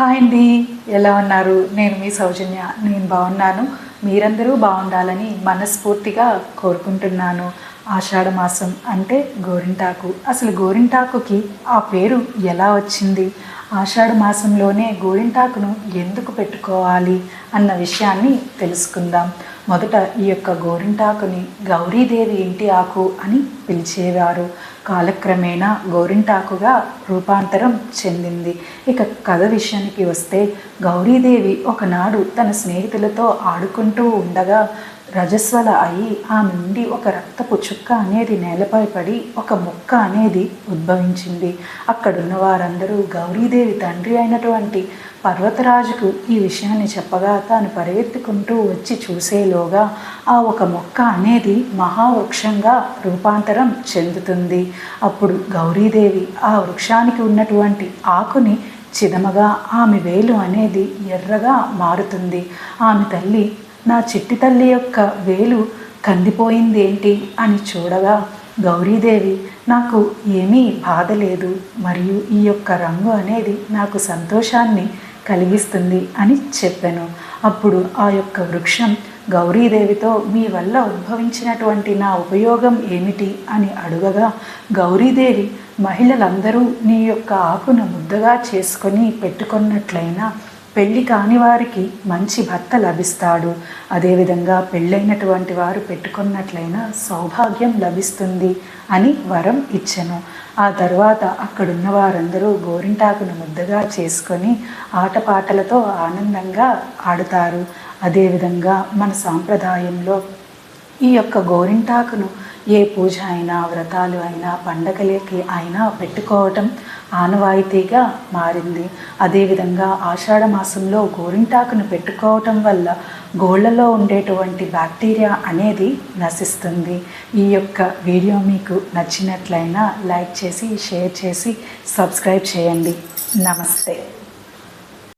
Hi అండి, ఎలా ఉన్నారు? నేను మీ సౌజన్య. నేను బాగున్నాను. మీరందరూ బాగుండాలని మనస్ఫూర్తిగా కోరుకుంటున్నాను. ఆషాఢ మాసం అంటే గోరింటాకు. అసలు గోరింటాకుకి ఆ పేరు ఎలా వచ్చింది? ఆషాఢ మాసంలోనే గోరింటాకును ఎందుకు పెట్టుకోవాలి అన్న విషయాన్ని తెలుసుకుందాం. మొదట ఈ యొక్క గోరింటాకుని గౌరీదేవి ఇంటి ఆకు అని పిలిచేవారు. కాలక్రమేణా గోరింటాకుగా రూపాంతరం చెందింది. ఇక కథ విషయానికి వస్తే, గౌరీదేవి ఒకనాడు తన స్నేహితులతో ఆడుకుంటూ ఉండగా రజస్వల అయి ఆమె నుండి ఒక రక్తపు చుక్క అనేది నేలపై పడి ఒక మొక్క అనేది ఉద్భవించింది. అక్కడున్న వారందరూ గౌరీదేవి తండ్రి అయినటువంటి పర్వతరాజుకు ఈ విషయాన్ని చెప్పగా తాను పరిగెత్తుకుంటూ వచ్చి చూసేలోగా ఆ ఒక మొక్క అనేది మహావృక్షంగా రూపాంతరం చెందుతుంది. అప్పుడు గౌరీదేవి ఆ వృక్షానికి ఉన్నటువంటి ఆకుని చిదమగా ఆమె వేలు అనేది ఎర్రగా మారుతుంది. ఆమె తల్లి, నా చిట్టి తల్లి యొక్క వేలు కందిపోయిందేంటి అని చూడగా గౌరీదేవి, నాకు ఏమీ బాధ లేదు, మరియు ఈ యొక్క రంగు అనేది నాకు సంతోషాన్ని కలిగిస్తుంది అని చెప్పాను. అప్పుడు ఆ యొక్క వృక్షం గౌరీదేవితో, మీ వల్ల ఉద్భవించినటువంటి నా ఉపయోగం ఏమిటి అని అడుగగా, గౌరీదేవి, మహిళలందరూ నీ యొక్క ఆకును ముద్దగా చేసుకొని పెట్టుకున్నట్లయినా పెళ్ళి కాని వారికి మంచి భర్త లభిస్తాడు. అదేవిధంగా పెళ్ళైనటువంటి వారు పెట్టుకున్నట్లయినా సౌభాగ్యం లభిస్తుంది అని వరం ఇచ్చెను. ఆ తర్వాత అక్కడున్న వారందరూ గోరింటాకును ముద్దగా చేసుకొని ఆటపాటలతో ఆనందంగా ఆడుతారు. అదేవిధంగా మన సాంప్రదాయంలో ఈ యొక్క గోరింటాకును ఏ పూజ అయినా, వ్రతాలు అయినా, పండగలకి అయినా పెట్టుకోవటం ఆనవాయితీగా మారింది. అదేవిధంగా ఆషాఢ మాసంలో గోరింటాకును పెట్టుకోవటం వల్ల గోళ్ళలో ఉండేటువంటి బ్యాక్టీరియా అనేది నశిస్తుంది. ఈ యొక్క వీడియో మీకు నచ్చినట్లయినా లైక్ చేసి, షేర్ చేసి, సబ్స్క్రైబ్ చేయండి. నమస్తే.